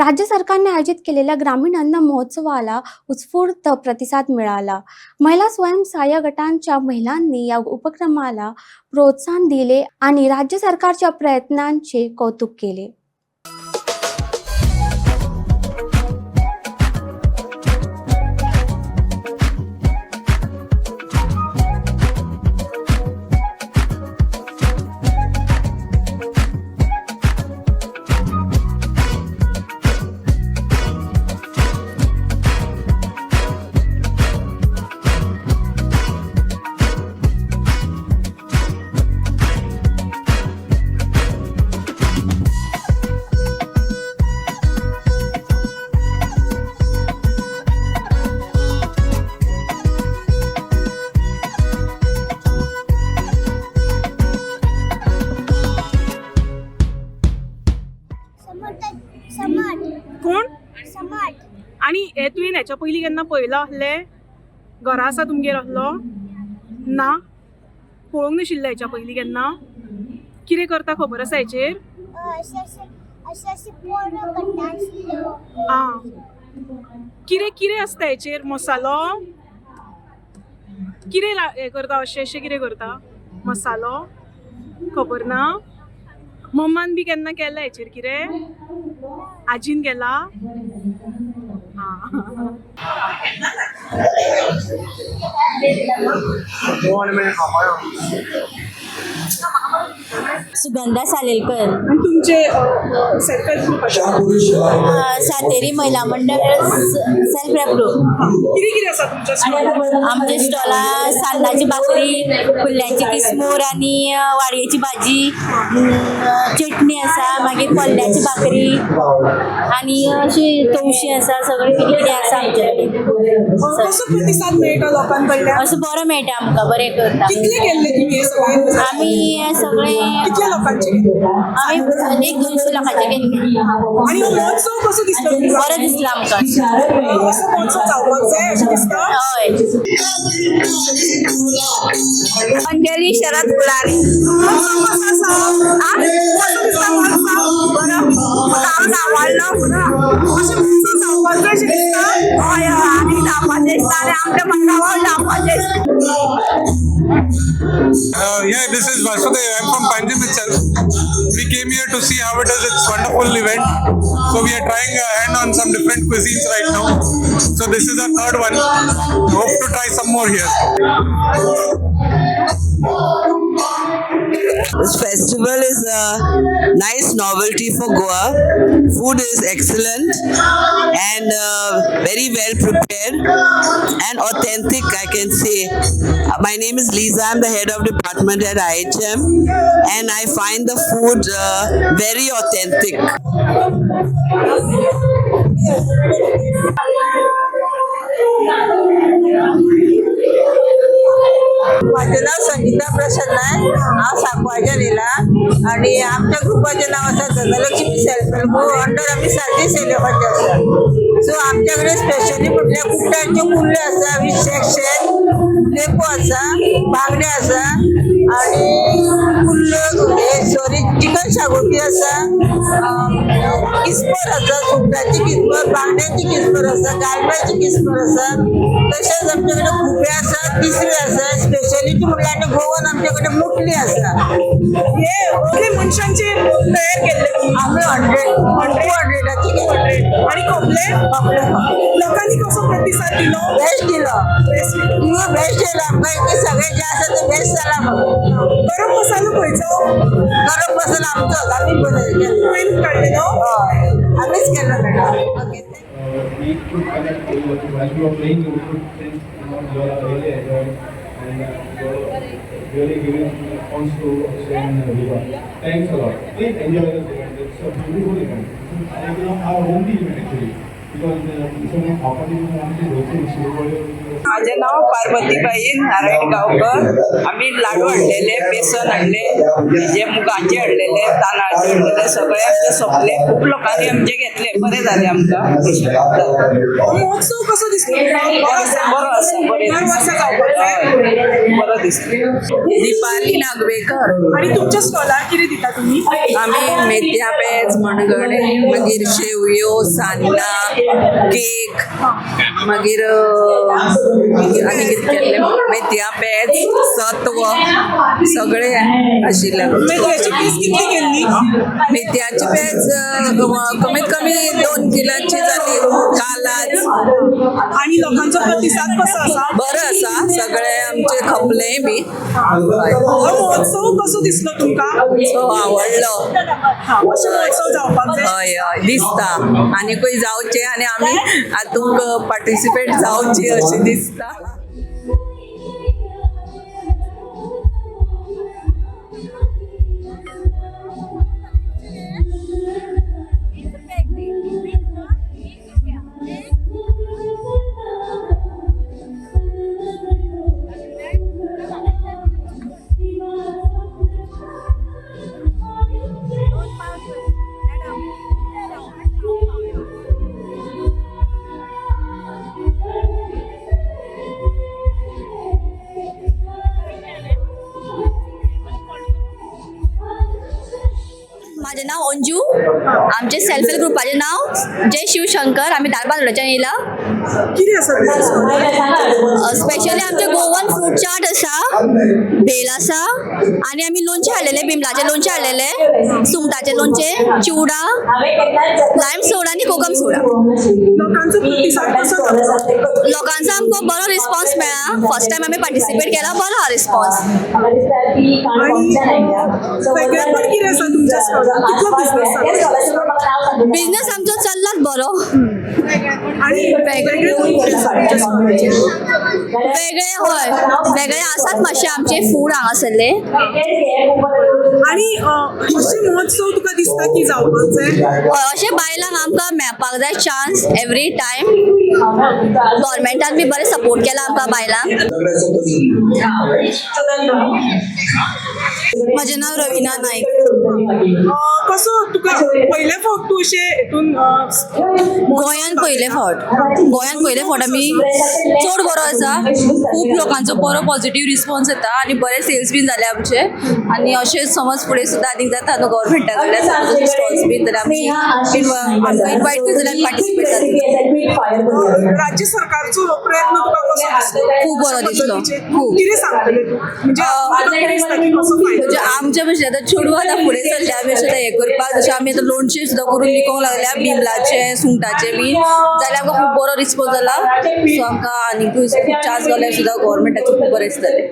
राज्य सरकारने आयोजित केलेल्या ग्रामीण अन्न महोत्सवाला उत्स्फूर्त प्रतिसाद मिळाला. महिला स्वयंसहाय्य गटांच्या महिलांनी या उपक्रमाला प्रोत्साहन दिले आणि राज्य सरकारच्या प्रयत्नांचे कौतुक केले. कोण समाट आणि हे तुवें हेच्या पयलीं केन्ना पळयलो आहले? घरा आसा तुमगेर असलो? ना, पळोवंक नाशिल्ले हेच्या पयलीं केन्ना? कितें करता खबर आसा हेचेर? अशे पोरं करता आसलो. आं, कितें कितें आसता हेचेर? मसालो कितें हे करता? अशें कितें करता? मसालो खबर ना? मम्मान बी केन्ना केला हेचेर कितें? आजीन केला? सुगंधा सालेलकर. आणि तुमचे सेल्फ हेल्प ग्रुप सातेरी महिला मंडळ सेल्फ हेल्प ग्रुप. कितें कितें आसा तुमच्या स्टॉलार? आमच्या स्टॉलार सान्नाची भाकरी, कुल्ल्यांची किसमूर आणि वाडयेची भाजी, चटणी आसा, मागीर कोल्ल्याची भाकरी आणि अशी तवशी आसा. सगळें कितें कितें आसा आमचे कडेन. कसो प्रतिसाद मेळटा लोकां कडल्यान? असं बरो मेळटा आमकां, बरें करता. कितले केल्ले तुमी हे सगळे? आमी सगळे कितल्या लोकांचे? आमी 100-200 लोकांचे केल्ले. आणि हो महोत्सव कसो दिसलो तुमकां? बरो दिसलो आमकां. असो महोत्सव जावपाक जाय अशें दिसता? हय. अंजली शरद फुलारी. कसो आसा? कसो दिसता महोत्सव? बरं गावात आवडलं बरं. अशें महोत्सव जावपाक जाय अशें दिसता? हय आनी जावपाचें दिसता आनी आमच्या गांवांत जावपाचें दिसता. Yeah, this is Vasudev. I'm from Panjim itself. We came here to see how it is. It's a wonderful event. So we are trying a hand on some different cuisines right now. So this is our third one. Hope to try some more here. This festival is a nice novelty for Goa. Food is excellent and very well prepared and authentic, I can say. My name is Lisa. I'm the head of department at IHM and I find the food very authentic. माझं नाव संगीता प्रसन्न आहे. हांव सांकवाळच्यान येयला आणि आमच्या ग्रुपाचें नाव आसा Dhanlaxmi self help group. Under आमी सारकी सेलेबाचे आसा. सो आमच्या कडेन स्पेशली म्हटल्यार कुट्टांचे कुल्ले आसा, वीथ सेक्शन, लेपो आसा, बांगडे आसा आणि चिकन शागोती आसा, किस्मोर आसा, सुंगटाची किस्मोर, बांगड्यांची किस्मोर आसा, गालम्याची किस्मोर आसा. तशेंच आमचे कडेन खुबे आसा, तिसरी आसा. स्पेशलिटी म्हटल्यार आनी गोवन आमचे कडेन मुटली आसा. हे कितले मनशांचे तयार केल्ले तुमी? आमी 200ची केली. आणि खपले? लोकांनी कसो प्रतिसाद दिलो? बेस्ट दिलो. तुम्ही बेस्ट दिलो आमकां. इतले सगळे जे आसा ते बेस्ट जाला म्हाका. गरम मसालो खंयचो? गरम मसाला आमचोच आमी केलो. तुवें काडलेलो? हय आमीच केलो madam. Okay. We could connect while you are playing, you could sense you are really enjoying and you are really giving response to Hussein Viva. Thanks a lot. Please enjoy this event. It's a beautiful event. It's our only event actually. माझे नाव पार्वतीबाई नारायण गावकर. आम्ही लाडू हाडलेले, बेसन हाडले, जे मुगाचे हाडलेले, तांदळाचे हाडलेले, सगळे आमचे सोंपले. खूप लोकांनी आमचे घेतले, बरे झाले आमकां. महोत्सव कसो दिसलो? बरो आसा, बरे दर वर्सा जावपाक जाय? बरो बरो दिसता. दीपाली नागवेकर. आणि तुमच्या स्टॉलार कितें दिता तुमी? आम्ही मेथया पेज मणगणे मागीर शेवयो सान्नां केक मागीर आनी कितें केल्लें मेथया पेज सत्व सगळे आशिल्ले. मेथयाची पीस कितली केल्ली? मेथयाची पेज कमीत कमी 2 किलांची जाली कालाच. आणि लोकांचो प्रतिसाद कसो आसा? बरं आसा सगळे आमचे खपलेय बी. हो महोत्सव कसो दिसलो तुमकां? सो आवडलो. अशे महोत्सव जावपाक जाय. हय हय दिसता आनीकूय जावचे आनी आमी हातूंक पार्टिसिपेट जावची अशें दिसता. माझे नाव अंजू. आमचे सेल्फ हेल्प ग्रुपाचे नाव जय शिवशंकर. आम्ही दारबांदोड्याच्यान येयला. कितें आसा तुमच्या स्टॉलार? स्पेशली आमचे गोवन फ्रूट चाट आसा, भेल आसा आनी आमी लोणचें हाडलेले, बिमलाचे लोणचें हाडलेले, सुंगटाचे लोणचें, चिवडा, लायम सोडा आनी कोकम सोडा. लोकांचो प्रतिसाद कसो जाता? लोकांचो आमकां बरो रिस्पॉन्स मेळ्ळा. फर्स्ट टायम आमी पार्टिसिपेट केला, बरो हा रिस्पॉन्स. आणि वेगळेपण कितें आसा तुमच्या स्टॉलार? कितलो बिझनेस जाता? बिझनेस आमचो चल्लात बरो. आणि वेगळे कितें आसा तुमच्या स्टॉलाचेर? वेगळे हय वेगळे आसात मातशे आमचे फूड हांगासरले. आणि अशे महोत्सव तुका दिसता की जावपाक जाय? अशे बायलांक आमकां मेळपाक जाय चान्स एवरी टायम. गव्हर्मेंटान बी बरें सपोर्ट केला आमकां बायलांक. माझे नाव रविना नाईक. कसो तुका पयले फावट तूं अशे हेतून गोंयान पयले फावट आमी चड बरो आसा. खूब लोकांचो बरो पॉझिटिव्ह रिस्पॉन्स येता आनी बरे सेल्स बीन जाले आमचे. आनी अशें समज फुडें सुद्दां आनीक जाता न्हू गव्हर्मेंटा कडल्यान स्टॉल्स बीन जाल्यार आमकां इनवायट कर जाल्यार पार्टिसिपेट जातली. राज्य सरकारचो प्रयत्न तुका कसो दिसलो? खूब बरो दिसलो. खूब कितें सांगतले तूं? म्हणजे तुका कितें दिसता की कसो फायदो? म्हणजे आमच्या भशेन आतां चेडूं आतां फुडें चल्ले आमी अशें हे करपाक. जशें आमी आतां लोणचें सुद्दां करून विकूंक लागल्या बिमलाचें सुंगटाचें बी जाल्यार आमकां खूब बरो रिस्पॉन्स जाला. सो आमकां आनीकूय चान्स गावल्यार सुद्दां गव्हर्मेंटाचें खूब बरें दिसतलें.